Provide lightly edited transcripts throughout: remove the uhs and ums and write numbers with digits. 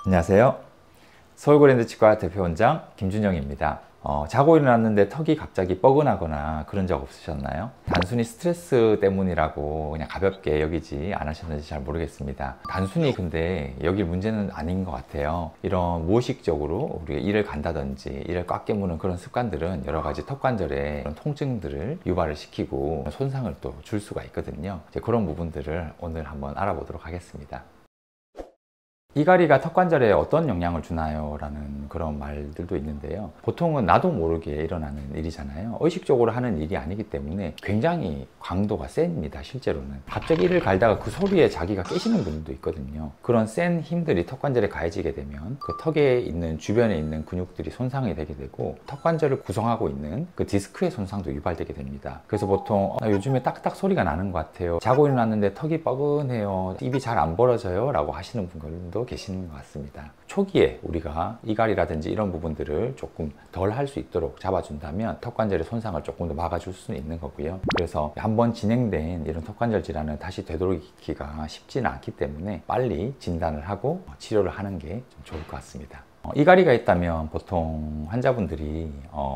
안녕하세요. 서울그랜드치과 대표원장 김준영입니다. 자고 일어났는데 턱이 갑자기 뻐근하거나 그런 적 없으셨나요? 단순히 스트레스 때문이라고 그냥 가볍게 여기지 않으셨는지 잘 모르겠습니다. 단순히 근데 여기 문제는 아닌 것 같아요. 이런 무의식적으로 우리가 이를 간다든지 이를 꽉 깨무는 그런 습관들은 여러 가지 턱관절의 그런 통증들을 유발을 시키고 손상을 또 줄 수가 있거든요. 이제 그런 부분들을 오늘 한번 알아보도록 하겠습니다. 이갈이가 턱관절에 어떤 영향을 주나요? 라는 그런 말들도 있는데요. 보통은 나도 모르게 일어나는 일이잖아요. 의식적으로 하는 일이 아니기 때문에 굉장히 강도가 셉니다. 실제로는 갑자기 이를 갈다가 그 소리에 자기가 깨시는 분들도 있거든요. 그런 센 힘들이 턱관절에 가해지게 되면 그 턱에 있는 주변에 있는 근육들이 손상이 되게 되고 턱관절을 구성하고 있는 그 디스크의 손상도 유발되게 됩니다. 그래서 보통 요즘에 딱딱 소리가 나는 것 같아요, 자고 일어났는데 턱이 뻐근해요, 입이 잘 안 벌어져요 라고 하시는 분들도 계시는 것 같습니다. 초기에 우리가 이갈이라든지 이런 부분들을 조금 덜 할 수 있도록 잡아준다면 턱관절의 손상을 조금 더 막아줄 수는 있는 거고요. 그래서 한번 진행된 이런 턱관절 질환은 다시 되돌이키기가 쉽지는 않기 때문에 빨리 진단을 하고 치료를 하는 게 좀 좋을 것 같습니다. 이갈이가 있다면 보통 환자분들이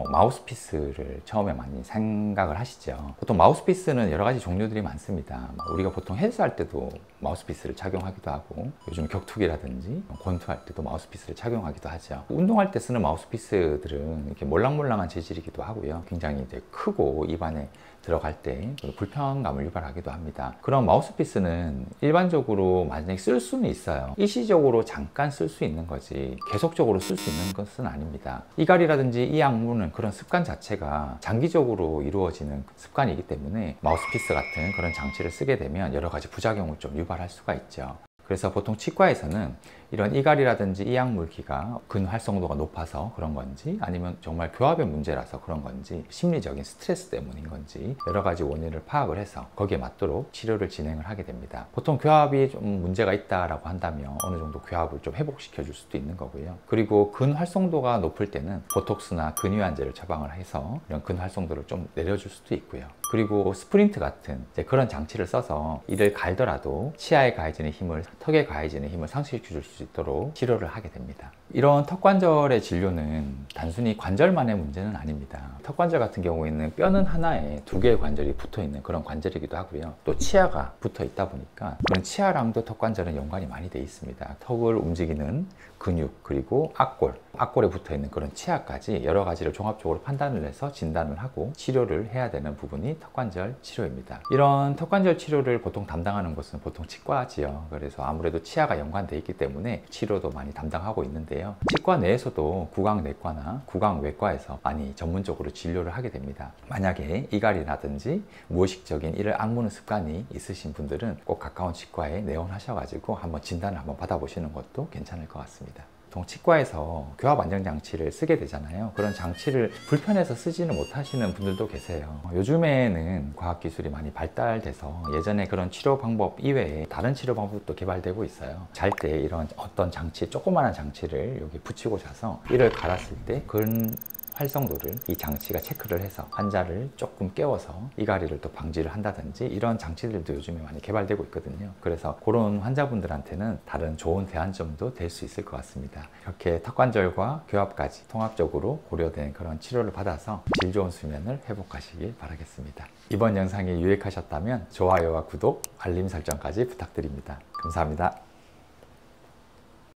마우스피스를 처음에 많이 생각을 하시죠. 보통 마우스피스는 여러 가지 종류들이 많습니다. 우리가 보통 헬스할 때도 마우스피스를 착용하기도 하고, 요즘 격투기라든지 권투할 때도 마우스피스를 착용하기도 하죠. 운동할 때 쓰는 마우스피스들은 이렇게 몰랑몰랑한 재질이기도 하고요. 굉장히 이제 크고 입안에 들어갈 때 불편감을 유발하기도 합니다. 그런 마우스피스는 일반적으로 만약에 쓸 수는 있어요. 일시적으로 잠깐 쓸 수 있는 거지 계속적으로 쓸 수 있는 것은 아닙니다. 이갈이라든지 이 약물은 그런 습관 자체가 장기적으로 이루어지는 습관이기 때문에 마우스피스 같은 그런 장치를 쓰게 되면 여러 가지 부작용을 좀 유발할 수가 있죠. 그래서 보통 치과에서는 이런 이갈이라든지 이약물기가 근 활성도가 높아서 그런 건지, 아니면 정말 교합의 문제라서 그런 건지, 심리적인 스트레스 때문인 건지 여러 가지 원인을 파악을 해서 거기에 맞도록 치료를 진행을 하게 됩니다. 보통 교합이 좀 문제가 있다라고 한다면 어느 정도 교합을 좀 회복시켜 줄 수도 있는 거고요. 그리고 근 활성도가 높을 때는 보톡스나 근유한제를 처방을 해서 이런 근 활성도를 좀 내려줄 수도 있고요. 그리고 스프린트 같은 그런 장치를 써서 이를 갈더라도 치아에 가해지는 힘을, 턱에 가해지는 힘을 상실시켜 줄 수 있도록 치료를 하게 됩니다. 이런 턱관절의 진료는 단순히 관절만의 문제는 아닙니다. 턱관절 같은 경우에는 뼈는 하나에 두 개의 관절이 붙어 있는 그런 관절이기도 하고요. 또 치아가 붙어 있다 보니까 그런 치아랑도 턱관절은 연관이 많이 돼 있습니다. 턱을 움직이는 근육, 그리고 악골에 붙어 있는 그런 치아까지 여러 가지를 종합적으로 판단을 해서 진단을 하고 치료를 해야 되는 부분이 턱관절 치료입니다. 이런 턱관절 치료를 보통 담당하는 곳은 보통 치과지요. 그래서 아무래도 치아가 연관되어 있기 때문에 치료도 많이 담당하고 있는데요. 치과 내에서도 구강내과나 구강외과에서 많이 전문적으로 진료를 하게 됩니다. 만약에 이갈이라든지 무의식적인 이를 악무는 습관이 있으신 분들은 꼭 가까운 치과에 내원하셔가지고 한번 진단을 한번 받아보시는 것도 괜찮을 것 같습니다. 보통 치과에서 교합 안정 장치를 쓰게 되잖아요. 그런 장치를 불편해서 쓰지는 못하시는 분들도 계세요. 요즘에는 과학기술이 많이 발달돼서 예전에 그런 치료 방법 이외에 다른 치료 방법도 개발되고 있어요. 잘 때 이런 어떤 장치, 조그마한 장치를 여기 붙이고 자서 이를 갈았을 때 근 활성도를 이 장치가 체크를 해서 환자를 조금 깨워서 이갈이를 또 방지를 한다든지 이런 장치들도 요즘에 많이 개발되고 있거든요. 그래서 그런 환자분들한테는 다른 좋은 대안점도 될 수 있을 것 같습니다. 이렇게 턱관절과 교합까지 통합적으로 고려된 그런 치료를 받아서 질 좋은 수면을 회복하시길 바라겠습니다. 이번 영상이 유익하셨다면 좋아요와 구독, 알림 설정까지 부탁드립니다. 감사합니다.